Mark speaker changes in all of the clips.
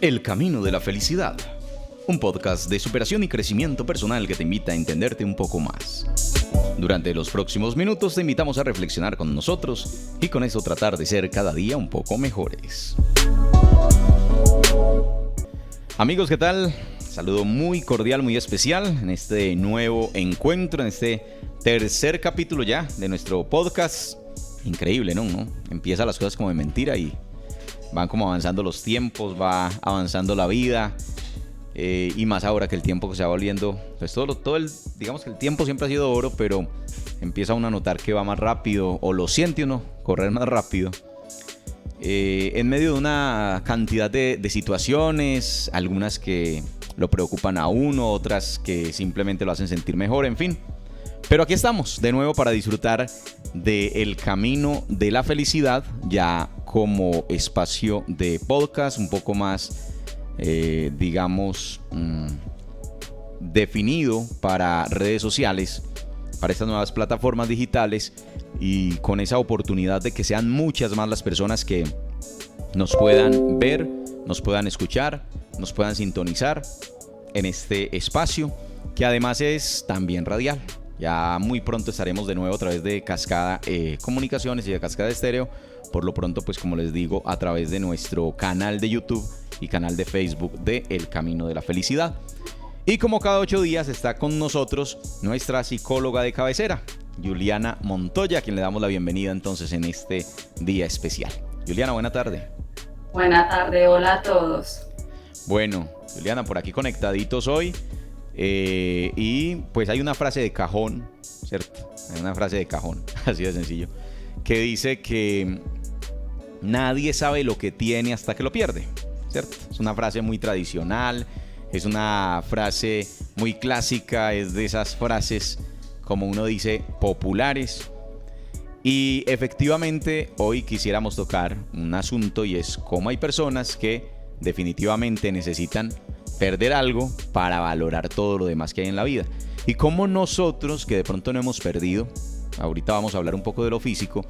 Speaker 1: El Camino de la Felicidad, un podcast de superación y crecimiento personal que te invita a entenderte un poco más. Durante los próximos minutos te invitamos a reflexionar con nosotros y con eso tratar de ser cada día un poco mejores. Amigos, ¿qué tal? Saludo muy cordial, muy especial en este nuevo encuentro, en este tercer capítulo ya de nuestro podcast. Increíble, ¿no? Empiezan las cosas como de mentira y van como avanzando los tiempos, va avanzando la vida, y más ahora que el tiempo que se va volviendo, pues digamos que el tiempo siempre ha sido oro, pero empieza uno a notar que va más rápido, o lo siente uno correr más rápido, en medio de una cantidad de situaciones, algunas que lo preocupan a uno, otras que simplemente lo hacen sentir mejor, en fin. Pero aquí estamos de nuevo para disfrutar del Camino de la Felicidad, ya como espacio de podcast un poco más, definido para redes sociales, para estas nuevas plataformas digitales, y con esa oportunidad de que sean muchas más las personas que nos puedan ver, nos puedan escuchar, nos puedan sintonizar en este espacio, que además es también radial. Ya muy pronto estaremos de nuevo a través de Cascada Comunicaciones y de Cascada Estéreo. Por lo pronto, pues como les digo, a través de nuestro canal de YouTube y canal de Facebook de El Camino de la Felicidad. Y como cada 8 días está con nosotros nuestra psicóloga de cabecera, Juliana Montoya, a quien le damos la bienvenida entonces en este día especial. Juliana, buena tarde.
Speaker 2: Buena tarde, hola a todos.
Speaker 1: Bueno, Juliana, por aquí conectaditos hoy. Y pues hay una frase de cajón, ¿cierto? Hay una frase de cajón, así de sencillo, que dice que nadie sabe lo que tiene hasta que lo pierde, ¿cierto? Es una frase muy tradicional, es una frase muy clásica, es de esas frases, como uno dice, populares. Y efectivamente hoy quisiéramos tocar un asunto, y es cómo hay personas que definitivamente necesitan perder algo para valorar todo lo demás que hay en la vida. Y cómo nosotros, que de pronto no hemos perdido, ahorita vamos a hablar un poco de lo físico,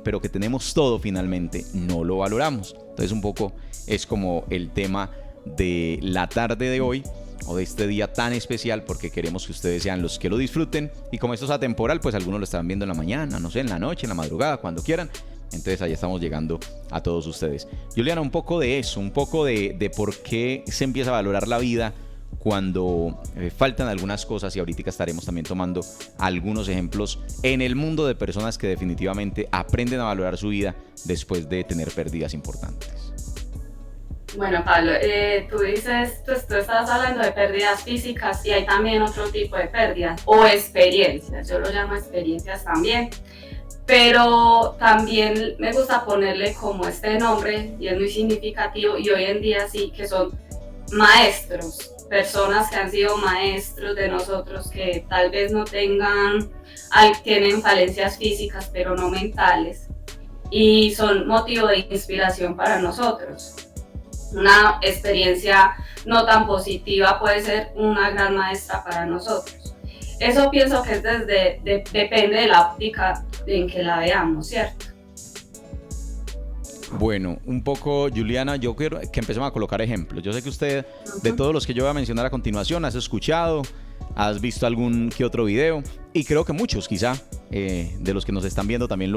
Speaker 1: pero que tenemos todo finalmente, no lo valoramos. Entonces un poco es como el tema de la tarde de hoy, o de este día tan especial, porque queremos que ustedes sean los que lo disfruten. Y como esto es atemporal, pues algunos lo estarán viendo en la mañana, no sé, en la noche, en la madrugada, cuando quieran. Entonces ahí estamos llegando a todos ustedes. Juliana, un poco de eso, un poco de por qué se empieza a valorar la vida cuando faltan algunas cosas, y ahorita estaremos también tomando algunos ejemplos en el mundo de personas que definitivamente aprenden a valorar su vida después de tener pérdidas importantes.
Speaker 2: Bueno, Pablo, tú estás hablando de pérdidas físicas, y hay también otro tipo de pérdidas o experiencias, yo lo llamo experiencias también. Pero también me gusta ponerle como este nombre, y es muy significativo, y hoy en día sí, que son maestros, personas que han sido maestros de nosotros, que tal vez no tienen falencias físicas, pero no mentales, y son motivo de inspiración para nosotros. Una experiencia no tan positiva puede ser una gran maestra para nosotros. Eso pienso que es depende de la óptica en que la veamos, ¿cierto?
Speaker 1: Bueno, un poco, Juliana, yo quiero que empecemos a colocar ejemplos. Yo sé que usted, de todos los que yo voy a mencionar a continuación, has escuchado, has visto algún que otro video, y creo que muchos quizá de los que nos están viendo también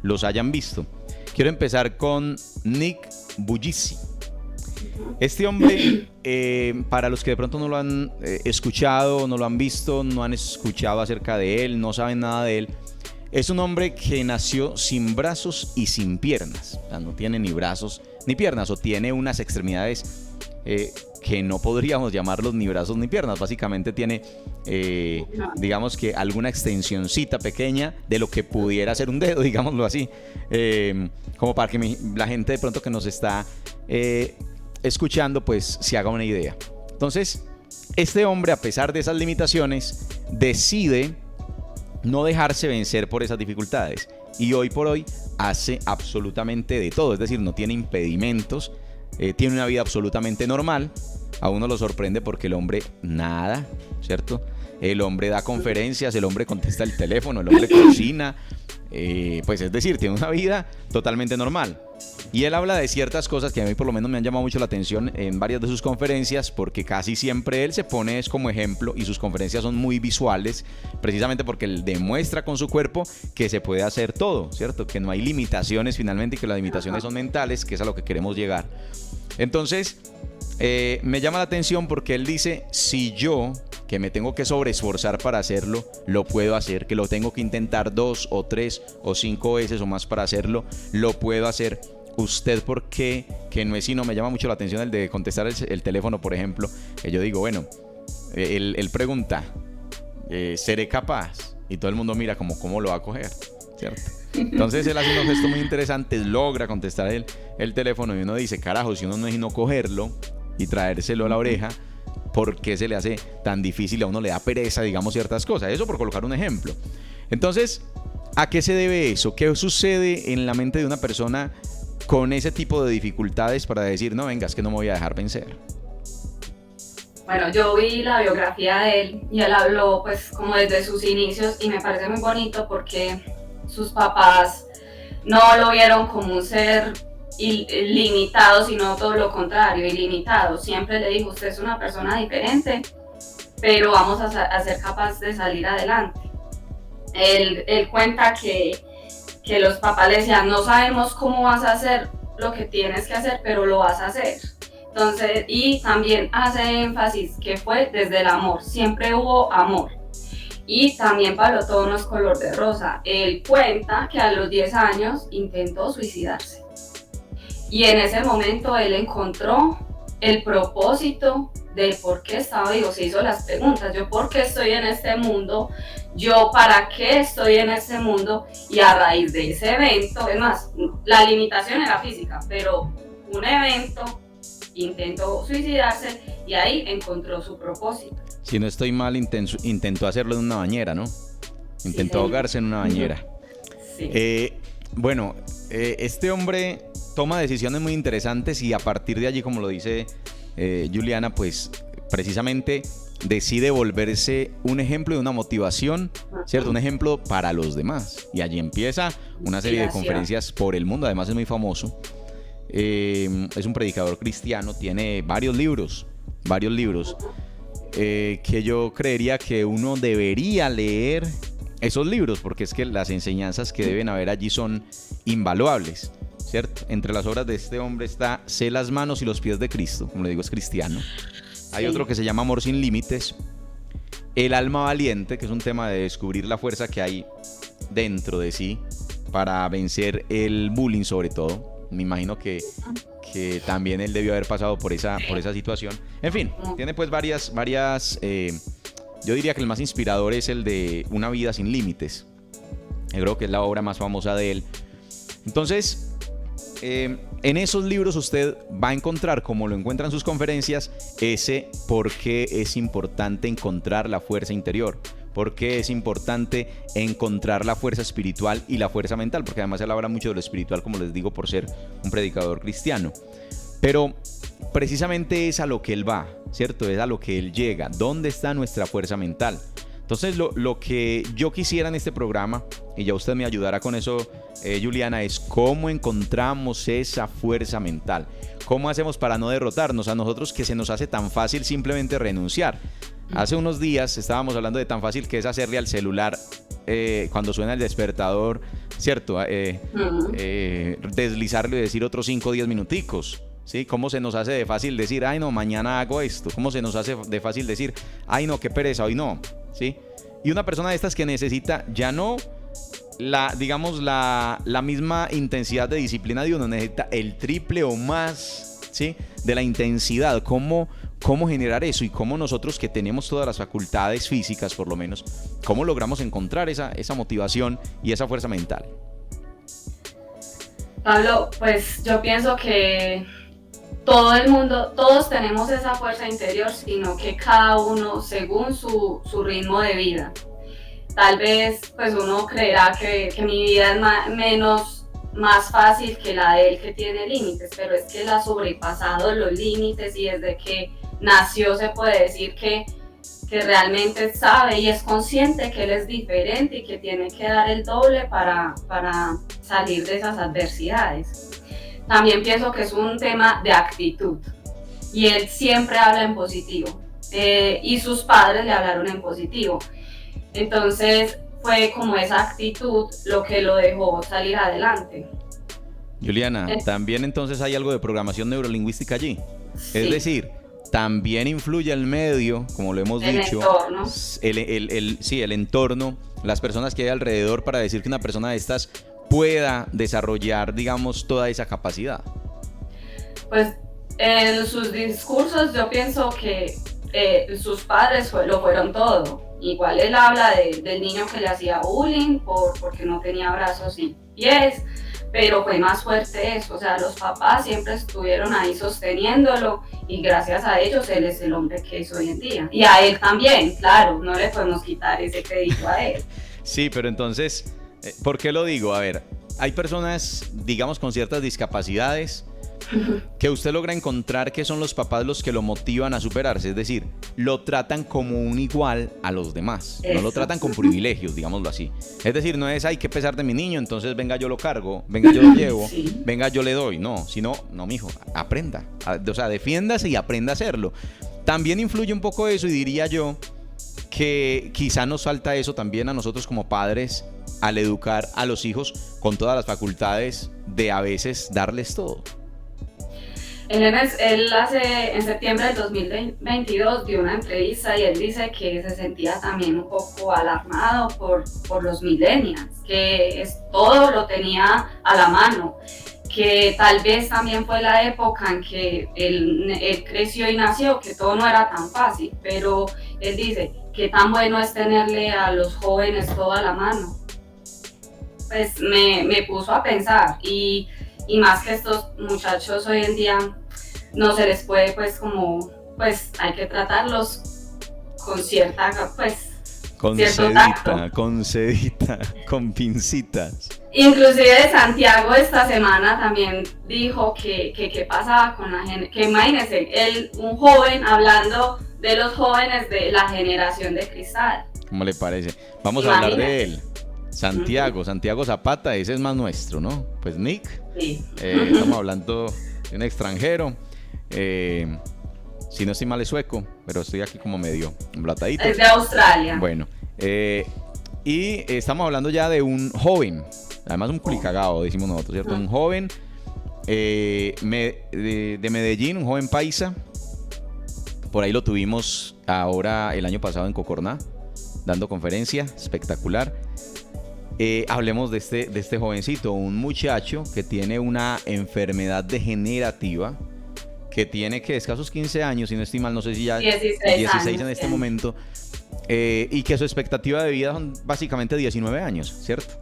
Speaker 1: los hayan visto. Quiero empezar con Nick Vujicic. Este hombre, para los que de pronto no lo han escuchado, no lo han visto, no han escuchado acerca de él, no saben nada de él, es un hombre que nació sin brazos y sin piernas. O sea, no tiene ni brazos ni piernas, o tiene unas extremidades que no podríamos llamarlos ni brazos ni piernas. Básicamente tiene, digamos que alguna extensioncita pequeña de lo que pudiera ser un dedo, digámoslo así, como para que la gente de pronto que nos está escuchando pues se haga una idea. Entonces, este hombre, a pesar de esas limitaciones, decide no dejarse vencer por esas dificultades, y hoy por hoy hace absolutamente de todo. Es decir, no tiene impedimentos, tiene una vida absolutamente normal. A uno lo sorprende porque el hombre nada, ¿cierto? el hombre da conferencias, el hombre contesta el teléfono, el hombre cocina, pues es decir, tiene una vida totalmente normal. Y él habla de ciertas cosas que a mí por lo menos me han llamado mucho la atención en varias de sus conferencias, porque casi siempre él se pone es como ejemplo y sus conferencias son muy visuales, precisamente porque él demuestra con su cuerpo que se puede hacer todo, ¿cierto? Que no hay limitaciones finalmente y que las limitaciones son mentales, que es a lo que queremos llegar. Entonces, me llama la atención porque él dice, si yo, que me tengo que sobreesforzar para hacerlo, lo puedo hacer, que lo tengo que intentar 2 o 3 o 5 veces o más para hacerlo, lo puedo hacer. Usted, ¿por qué? Que no es sino, me llama mucho la atención el de contestar el teléfono, por ejemplo, que yo digo, bueno, él pregunta, ¿seré capaz? Y todo el mundo mira como, ¿cómo lo va a coger? ¿Cierto? Entonces él hace unos gestos muy interesantes, logra contestar el teléfono y uno dice, carajo, si uno no es sino cogerlo y traérselo a la oreja, ¿por qué se le hace tan difícil? A uno le da pereza, digamos, ciertas cosas. Eso por colocar un ejemplo. Entonces, ¿a qué se debe eso? ¿Qué sucede en la mente de una persona con ese tipo de dificultades para decir, no, venga, es que no me voy a dejar vencer?
Speaker 2: Bueno, yo vi la biografía de él y él habló pues como desde sus inicios y me parece muy bonito porque sus papás no lo vieron como un ser limitado, sino todo lo contrario, ilimitado. Siempre le dijo, usted es una persona diferente, pero vamos a ser capaz de salir adelante. Él cuenta que los papás le decían, no sabemos cómo vas a hacer lo que tienes que hacer, pero lo vas a hacer. Entonces, y también hace énfasis que fue desde el amor, siempre hubo amor. Y también Pablo, todo no es color de rosa. Él cuenta que a los 10 años intentó suicidarse. Y en ese momento él encontró el propósito de por qué estaba vivo. Se hizo las preguntas, yo por qué estoy en este mundo, yo para qué estoy en este mundo. Y a raíz de ese evento, es más, la limitación era física, pero un evento, intentó suicidarse y ahí encontró su propósito.
Speaker 1: Si no estoy mal, intentó hacerlo en una bañera, ¿no? Intentó ahogarse en una bañera. Sí. Bueno, este hombre toma decisiones muy interesantes y a partir de allí, como lo dice Juliana, pues precisamente decide volverse un ejemplo de una motivación, ¿cierto? Un ejemplo para los demás. Y allí empieza una serie de conferencias por el mundo, además es muy famoso. Es un predicador cristiano, tiene varios libros que yo creería que uno debería leer esos libros, porque es que las enseñanzas que deben haber allí son invaluables, ¿cierto? Entre las obras de este hombre está Sé las manos y los pies de Cristo, como le digo, es cristiano. Hay otro que se llama Amor sin límites, El alma valiente, que es un tema de descubrir la fuerza que hay dentro de sí para vencer el bullying, sobre todo. Me imagino que también él debió haber pasado por esa situación. En fin, tiene pues varias yo diría que el más inspirador es el de Una vida sin límites. Yo creo que es la obra más famosa de él. Entonces, en esos libros usted va a encontrar, como lo encuentra en sus conferencias, ese por qué es importante encontrar la fuerza interior. Por qué es importante encontrar la fuerza espiritual y la fuerza mental, porque además él habla mucho de lo espiritual, como les digo, por ser un predicador cristiano. Pero precisamente es a lo que él va, ¿cierto? Es a lo que él llega. ¿Dónde está nuestra fuerza mental? Entonces lo que yo quisiera en este programa, y ya usted me ayudará con eso, Juliana, es cómo encontramos esa fuerza mental. ¿Cómo hacemos para no derrotarnos a nosotros, que se nos hace tan fácil simplemente renunciar? Hace unos días estábamos hablando de tan fácil que es hacerle al celular cuando suena el despertador, ¿cierto? Deslizarlo y decir otros 5 o 10 minuticos, ¿sí? ¿Cómo se nos hace de fácil decir, ay no, mañana hago esto? ¿Cómo se nos hace de fácil decir, ay no, qué pereza, hoy no? ¿Sí? Y una persona de estas que necesita ya no la misma intensidad de disciplina de uno, necesita el triple o más, ¿sí? De la intensidad. ¿Cómo generar eso? Y cómo nosotros, que tenemos todas las facultades físicas por lo menos, cómo logramos encontrar esa motivación y esa fuerza mental.
Speaker 2: Pablo, pues yo pienso que todo el mundo, todos tenemos esa fuerza interior, sino que cada uno según su ritmo de vida. Tal vez pues uno creerá que mi vida es más fácil que la de él, que tiene límites, pero es que él ha sobrepasado los límites y desde que nació se puede decir que que realmente sabe y es consciente que él es diferente y que tiene que dar el doble para salir de esas adversidades. También pienso que es un tema de actitud y él siempre habla en positivo y sus padres le hablaron en positivo. Entonces fue como esa actitud lo que lo dejó salir adelante.
Speaker 1: Juliana, también entonces hay algo de programación neurolingüística allí.
Speaker 2: Sí.
Speaker 1: Es decir, también influye el medio, como lo hemos dicho,
Speaker 2: entorno.
Speaker 1: el entorno, las personas que hay alrededor para decir que una persona de estas pueda desarrollar, digamos, toda esa capacidad.
Speaker 2: Pues en sus discursos yo pienso que sus padres lo fueron todo. Igual él habla del niño que le hacía bullying porque no tenía brazos y pies, pero fue más fuerte eso, o sea, los papás siempre estuvieron ahí sosteniéndolo y gracias a ellos él es el hombre que es hoy en día. Y a él también, claro, no le podemos quitar ese crédito a él.
Speaker 1: Sí, pero entonces, ¿por qué lo digo? A ver, hay personas, digamos, con ciertas discapacidades que usted logra encontrar que son los papás los que lo motivan a superarse, es decir, lo tratan como un igual a los demás, no lo tratan con privilegios, digámoslo así. Es decir, no es, hay que pesar de mi niño, entonces venga yo lo cargo, venga yo lo llevo, sí, venga yo le doy, no, sino, no mijo, aprenda, o sea, defiéndase y aprenda a hacerlo. También influye un poco eso y diría yo que quizá nos falta eso también a nosotros como padres al educar a los hijos con todas las facultades de a veces darles todo.
Speaker 2: Él en septiembre del 2022 dio una entrevista y él dice que se sentía también un poco alarmado por los millennials, que todo lo tenía a la mano, que tal vez también fue la época en que él creció y nació, que todo no era tan fácil, pero él dice que tan bueno es tenerle a los jóvenes todo a la mano. Pues me puso a pensar y más que estos muchachos hoy en día no se les puede pues hay que tratarlos con cierta
Speaker 1: con con pincitas.
Speaker 2: Inclusive Santiago esta semana también dijo que qué pasaba con la gente, que imagínense, un joven hablando de los jóvenes de la generación de cristal.
Speaker 1: ¿Cómo le parece? Vamos a hablar de él. Santiago Zapata, ese es más nuestro, ¿no? Pues Nick,
Speaker 2: sí.
Speaker 1: Estamos hablando de un extranjero, si no estoy mal es sueco, pero estoy aquí como medio emblatadito.
Speaker 2: Es de Australia.
Speaker 1: Bueno, y estamos hablando ya de un joven, además un culicagado, decimos nosotros, ¿cierto? Un joven de Medellín, un joven paisa, por ahí lo tuvimos ahora el año pasado en Cocorná, dando conferencia, espectacular. Hablemos de este jovencito, un muchacho que tiene una enfermedad degenerativa, que tiene que escasos 15 años, si no estoy mal, no sé si ya 16 en este momento, y que su expectativa de vida son básicamente 19 años, ¿cierto?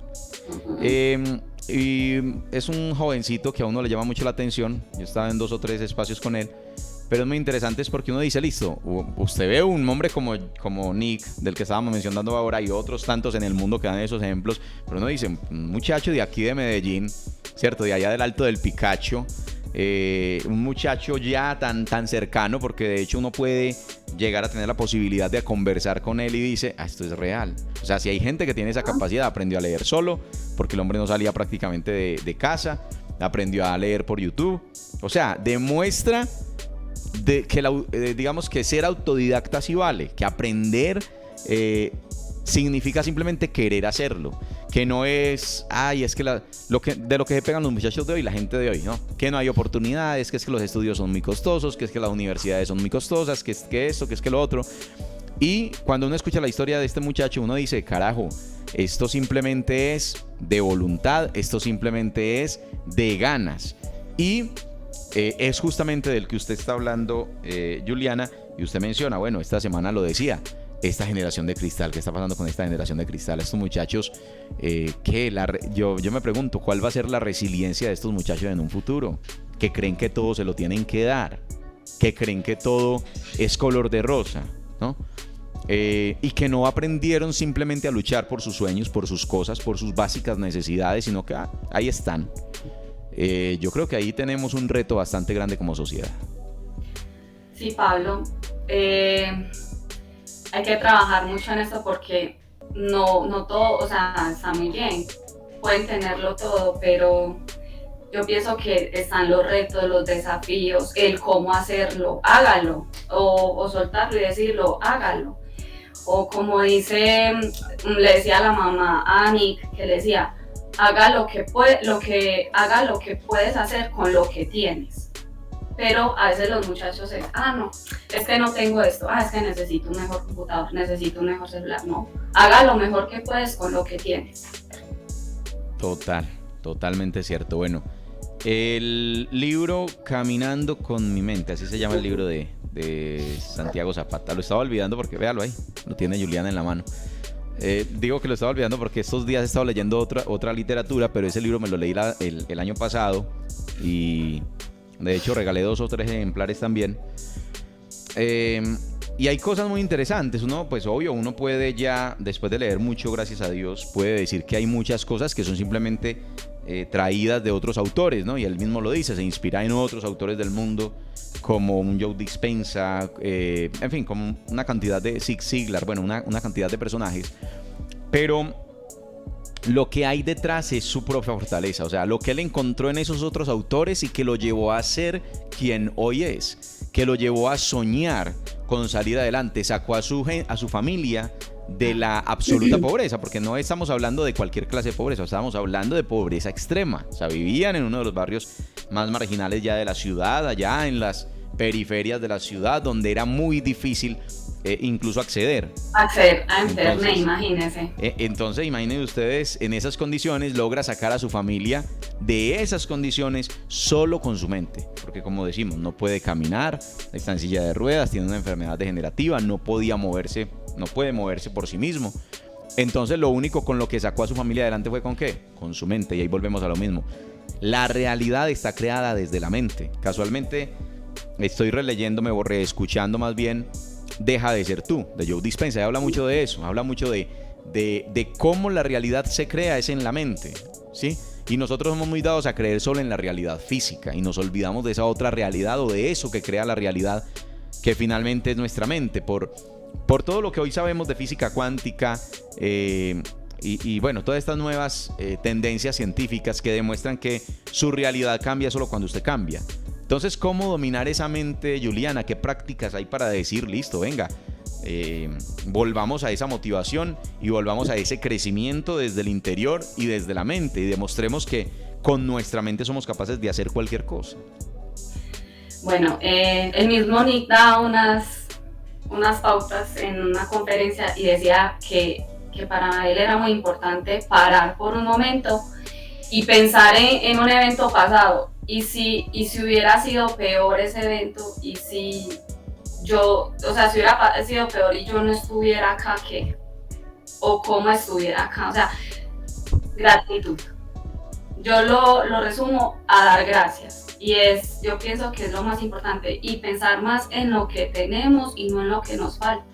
Speaker 1: Y es un jovencito que a uno le llama mucho la atención. Yo estaba en 2 o 3 espacios con él, pero es muy interesante porque uno dice, listo, usted ve un hombre como Nick, del que estábamos mencionando ahora, y otros tantos en el mundo que dan esos ejemplos, pero uno dice, un muchacho de aquí de Medellín, ¿cierto? De allá del Alto del Picacho, un muchacho ya tan cercano, porque de hecho uno puede llegar a tener la posibilidad de conversar con él y dice, esto es real. O sea, si hay gente que tiene esa capacidad, aprendió a leer solo, porque el hombre no salía prácticamente de casa, aprendió a leer por YouTube, o sea, demuestra digamos que ser autodidacta sí vale, que aprender significa simplemente querer hacerlo, que no es, es que de lo que se pegan los muchachos de hoy, la gente de hoy, ¿no? Que no hay oportunidades, que es que los estudios son muy costosos, que es que las universidades son muy costosas, que es que esto, que es que lo otro. Y cuando uno escucha la historia de este muchacho, uno dice, carajo, esto simplemente es de voluntad, esto simplemente es de ganas. Y es justamente del que usted está hablando, Juliana, y usted menciona, bueno, esta semana lo decía, esta generación de cristal, ¿qué está pasando con esta generación de cristal? Estos muchachos, yo me pregunto, ¿cuál va a ser la resiliencia de estos muchachos en un futuro? Que creen que todo se lo tienen que dar, que creen que todo es color de rosa, ¿no? Y que no aprendieron simplemente a luchar por sus sueños, por sus cosas, por sus básicas necesidades, sino que ahí están. Yo creo que ahí tenemos un reto bastante grande como sociedad.
Speaker 2: Sí, Pablo. hay que trabajar mucho en esto porque no todo, o sea, está muy bien, pueden tenerlo todo, pero yo pienso que están los retos, los desafíos, el cómo hacerlo, hágalo, o soltarlo y decirlo, hágalo. O como dice, le decía a la mamá, a Nick, que le decía, haga haga lo que puedes hacer con lo que tienes. Pero a veces los muchachos es, no, es que no tengo esto, es que necesito un mejor computador, necesito un mejor celular. No, haga lo mejor que puedes con lo que tienes.
Speaker 1: Totalmente cierto. Bueno, el libro Caminando con mi mente, así se llama el libro de Santiago Zapata. Lo estaba olvidando porque, véalo ahí, lo tiene Juliana en la mano. Digo que lo estaba olvidando porque estos días he estado leyendo otra literatura, pero ese libro me lo leí el año pasado y de hecho regalé 2 o 3 ejemplares también. Y hay cosas muy interesantes. Uno, pues obvio, uno puede ya, después de leer mucho, gracias a Dios, puede decir que hay muchas cosas que son simplemente traídas de otros autores, ¿no? Y él mismo lo dice, se inspira en otros autores del mundo, como un Joe Dispenza, en fin, como una cantidad de Zig Ziglar, bueno, una cantidad de personajes. Pero lo que hay detrás es su propia fortaleza, o sea, lo que él encontró en esos otros autores y que lo llevó a ser quien hoy es, que lo llevó a soñar con salir adelante, sacó a su familia de la absoluta pobreza, porque no estamos hablando de cualquier clase de pobreza, estamos hablando de pobreza extrema. O sea, vivían en uno de los barrios más marginales ya de la ciudad, allá en las periferias de la ciudad, donde era muy difícil incluso acceder
Speaker 2: A internet, imagínense.
Speaker 1: Entonces, imaginen ustedes, en esas condiciones logra sacar a su familia de esas condiciones solo con su mente, porque como decimos, no puede caminar, está en silla de ruedas, tiene una enfermedad degenerativa, no puede moverse por sí mismo. Entonces, lo único con lo que sacó a su familia adelante fue ¿con qué? Con su mente. Y ahí volvemos a lo mismo. La realidad está creada desde la mente. Casualmente estoy releyéndome o reescuchando más bien Deja de ser tú, de Joe Dispenza. Y habla mucho de eso, habla mucho de cómo la realidad se crea es en la mente, ¿sí? Y nosotros somos muy dados a creer solo en la realidad física y nos olvidamos de esa otra realidad o de eso que crea la realidad, que finalmente es nuestra mente, por todo lo que hoy sabemos de física cuántica y bueno, todas estas nuevas tendencias científicas que demuestran que su realidad cambia solo cuando usted cambia. Entonces, ¿cómo dominar esa mente, Juliana? ¿Qué prácticas hay para decir, listo, venga, volvamos a esa motivación y volvamos a ese crecimiento desde el interior y desde la mente y demostremos que con nuestra mente somos capaces de hacer cualquier cosa?
Speaker 2: Bueno, el mismo Nick da unas pautas en una conferencia y decía que para él era muy importante parar por un momento y pensar en un evento pasado. Y si hubiera sido peor ese evento, y si hubiera sido peor y yo no estuviera acá, ¿qué? O cómo estuviera acá, o sea, gratitud. Yo lo resumo a dar gracias. Y yo pienso que es lo más importante, y pensar más en lo que tenemos y no en lo que nos falta.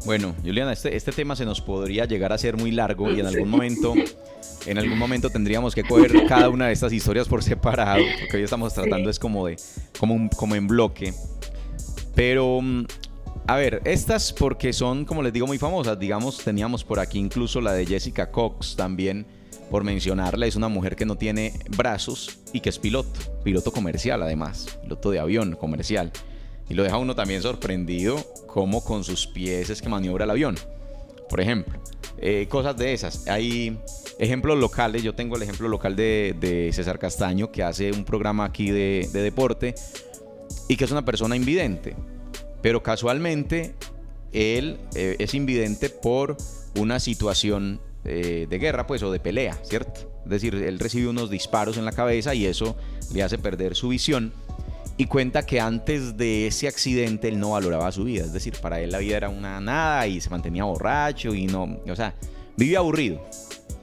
Speaker 1: Bueno, Juliana, este tema se nos podría llegar a ser muy largo y en algún momento tendríamos que coger cada una de estas historias por separado, porque hoy estamos tratando es como en bloque. Pero, a ver, estas porque son, como les digo, muy famosas. Digamos, teníamos por aquí incluso la de Jessica Cox también, por mencionarla. Es una mujer que no tiene brazos y que es piloto comercial además, piloto de avión comercial. Y lo deja uno también sorprendido cómo con sus pies es que maniobra el avión. Por ejemplo, cosas de esas. Hay ejemplos locales. Yo tengo el ejemplo local de César Castaño, que hace un programa aquí de deporte y que es una persona invidente. Pero casualmente él es invidente por una situación de guerra, pues, o de pelea, ¿cierto? Es decir, él recibe unos disparos en la cabeza y eso le hace perder su visión. Y cuenta que antes de ese accidente él no valoraba su vida. Es decir, para él la vida era una nada y se mantenía borracho y no, o sea, vivía aburrido.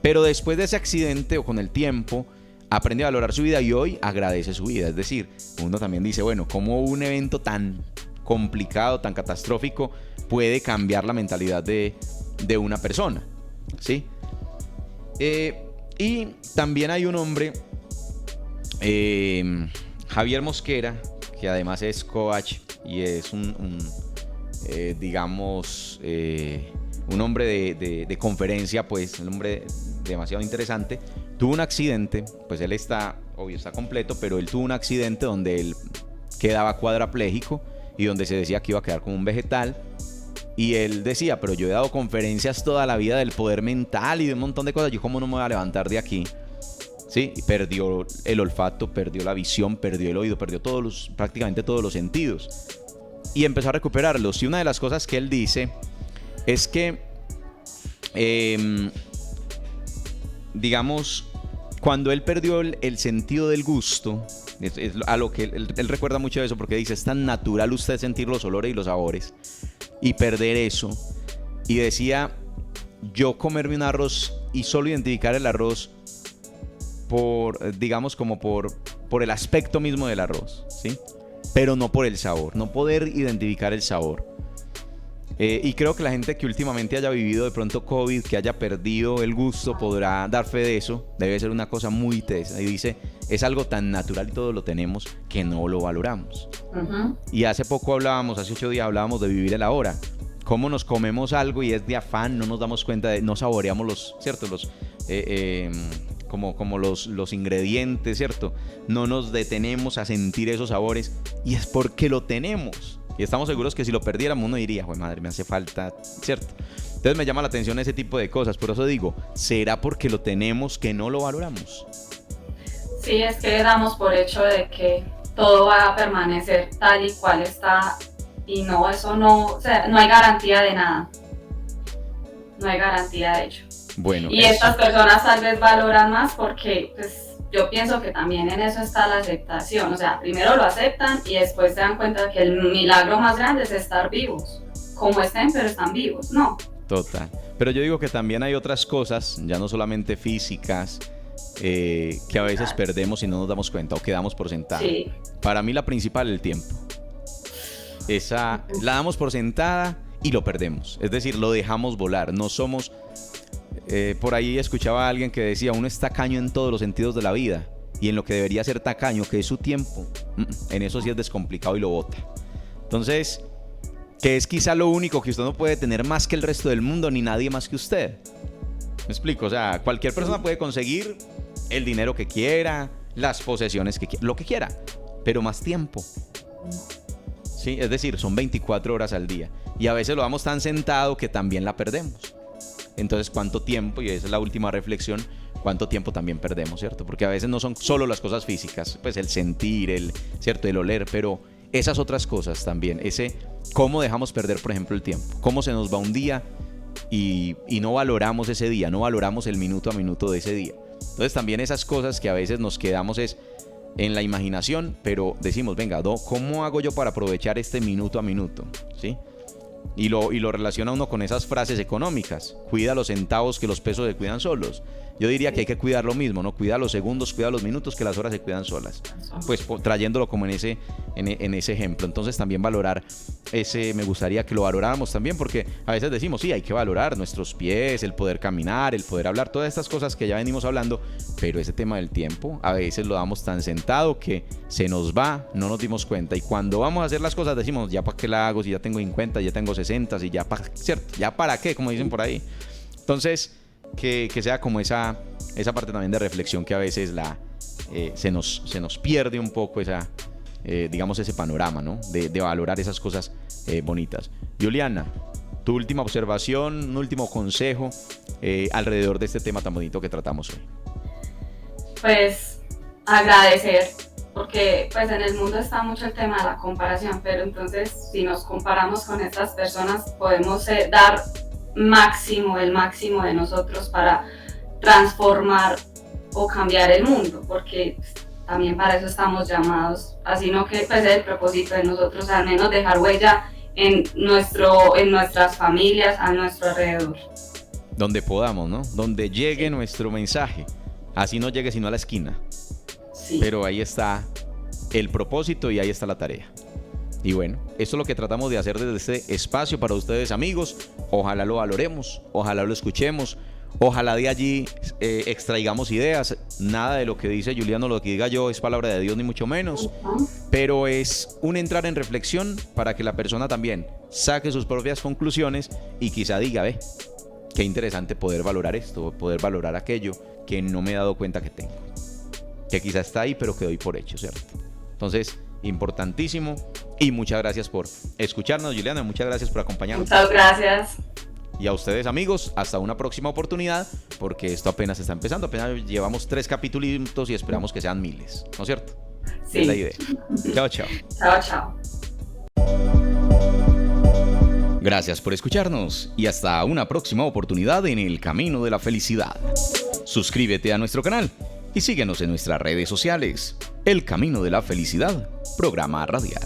Speaker 1: Pero después de ese accidente o con el tiempo aprende a valorar su vida y hoy agradece su vida. Es decir, uno también dice, bueno, ¿cómo un evento tan complicado, tan catastrófico puede cambiar la mentalidad de una persona? ¿Sí? Y también hay un hombre, Javier Mosquera, que además es coach y es un digamos, un hombre de conferencia, pues, un hombre demasiado interesante, tuvo un accidente, pues él está, obvio, está completo, pero él tuvo un accidente donde él quedaba cuadrapléjico y donde se decía que iba a quedar como un vegetal. Y él decía, pero yo he dado conferencias toda la vida del poder mental y de un montón de cosas, ¿yo cómo no me voy a levantar de aquí? Sí, y perdió el olfato, perdió la visión, perdió el oído, perdió prácticamente todos los sentidos. Y empezó a recuperarlos. Y una de las cosas que él dice es que, digamos, cuando él perdió el sentido del gusto, es a lo que él recuerda mucho de eso, porque dice, es tan natural usted sentir los olores y los sabores y perder eso. Y decía, yo comerme un arroz y solo identificar el arroz por, digamos, como por el aspecto mismo del arroz, ¿sí? Pero no por el sabor, no poder identificar el sabor. Y creo que la gente que últimamente haya vivido de pronto COVID, que haya perdido el gusto, podrá dar fe de eso. Debe ser una cosa muy tesa. Y dice, es algo tan natural y todos lo tenemos que no lo valoramos. Uh-huh. Y hace poco hace 8 días hablábamos de vivir el ahora. Cómo nos comemos algo y es de afán, no nos damos cuenta, no saboreamos los ingredientes, ¿cierto? No nos detenemos a sentir esos sabores y es porque lo tenemos. Y estamos seguros que si lo perdiéramos uno diría, ¡joder, madre, me hace falta!, ¿cierto? Entonces me llama la atención ese tipo de cosas. Por eso digo, ¿será porque lo tenemos que no lo valoramos?
Speaker 2: Sí, es que damos por hecho de que todo va a permanecer tal y cual está. Y no, eso no, o sea, no hay garantía de nada. No hay garantía de ello.
Speaker 1: Bueno,
Speaker 2: y estas personas tal vez valoran más porque, pues, yo pienso que también en eso está la aceptación. O sea, primero lo aceptan y después se dan cuenta que el milagro más grande es estar vivos. Como estén, pero están vivos, ¿no?
Speaker 1: Total. Pero yo digo que también hay otras cosas, ya no solamente físicas, que a veces perdemos y no nos damos cuenta o quedamos por sentada. Sí. Para mí la principal es el tiempo. Esa la damos por sentada y lo perdemos. Es decir, lo dejamos volar. No somos... por ahí escuchaba a alguien que decía, uno es tacaño en todos los sentidos de la vida y en lo que debería ser tacaño, que es su tiempo, en eso sí es descomplicado y lo bota. Entonces, que es quizá lo único que usted no puede tener más que el resto del mundo, ni nadie más que usted. ¿Me explico? O sea, cualquier persona puede conseguir el dinero que quiera, las posesiones que quiera, lo que quiera, pero más tiempo. Sí, es decir, son 24 horas al día y a veces lo damos tan sentado que también la perdemos. Entonces, ¿cuánto tiempo? Y esa es la última reflexión. ¿Cuánto tiempo también perdemos, cierto? Porque a veces no son solo las cosas físicas, pues el sentir, ¿cierto? El oler, pero esas otras cosas también. ¿Cómo dejamos perder, por ejemplo, el tiempo? ¿Cómo se nos va un día y no valoramos ese día? No valoramos el minuto a minuto de ese día. Entonces, también esas cosas que a veces nos quedamos en la imaginación, pero decimos, venga, ¿cómo hago yo para aprovechar este minuto a minuto? ¿Sí? Y lo relaciona uno con esas frases económicas. Cuida los centavos que los pesos se cuidan solos. Yo diría que hay que cuidar lo mismo, ¿no? Cuida los segundos, cuida los minutos, que las horas se cuidan solas. Pues trayéndolo como en ese ejemplo. Entonces también valorar me gustaría que lo valoráramos también, porque a veces decimos, sí, hay que valorar nuestros pies, el poder caminar, el poder hablar, todas estas cosas que ya venimos hablando, pero ese tema del tiempo, a veces lo damos tan sentado que se nos va, no nos dimos cuenta. Y cuando vamos a hacer las cosas decimos, ¿ya para qué la hago? Si ya tengo 50, ya tengo 60, si ya para, ¿cierto? ¿Ya para qué? Como dicen por ahí. Entonces, que sea como esa parte también de reflexión que a veces se nos pierde un poco digamos ese panorama, ¿no? De valorar esas cosas bonitas. Juliana, tu última observación, un último consejo alrededor de este tema tan bonito que tratamos hoy.
Speaker 2: Pues agradecer, porque pues en el mundo está mucho el tema de la comparación, pero entonces si nos comparamos con estas personas podemos dar el máximo de nosotros para transformar o cambiar el mundo, porque también para eso estamos llamados, así no que pues es el propósito de nosotros, al menos dejar huella en nuestras familias, a nuestro alrededor.
Speaker 1: Donde podamos, ¿no? Donde llegue nuestro mensaje, así no llegue sino a la esquina. Sí. Pero ahí está el propósito y ahí está la tarea. Y bueno, esto es lo que tratamos de hacer desde este espacio para ustedes, amigos. Ojalá lo valoremos, ojalá lo escuchemos, ojalá de allí extraigamos ideas. Nada de lo que dice Juliano, lo que diga yo es palabra de Dios, ni mucho menos. Pero es un entrar en reflexión para que la persona también saque sus propias conclusiones y quizá diga, ve, qué interesante poder valorar esto, poder valorar aquello que no me he dado cuenta que tengo, que quizá está ahí pero que doy por hecho, ¿cierto? Entonces, importantísimo, y muchas gracias por escucharnos, Juliana, muchas gracias por acompañarnos.
Speaker 2: Muchas gracias.
Speaker 1: Y a ustedes, amigos, hasta una próxima oportunidad, porque esto apenas está empezando, apenas llevamos 3 capítulos y esperamos que sean miles, ¿no es cierto?
Speaker 2: Sí.
Speaker 1: Es la idea. Chao, chao.
Speaker 2: Chao, chao.
Speaker 1: Gracias por escucharnos y hasta una próxima oportunidad en el Camino de la Felicidad. Suscríbete a nuestro canal y síguenos en nuestras redes sociales. El Camino de la Felicidad, programa radial.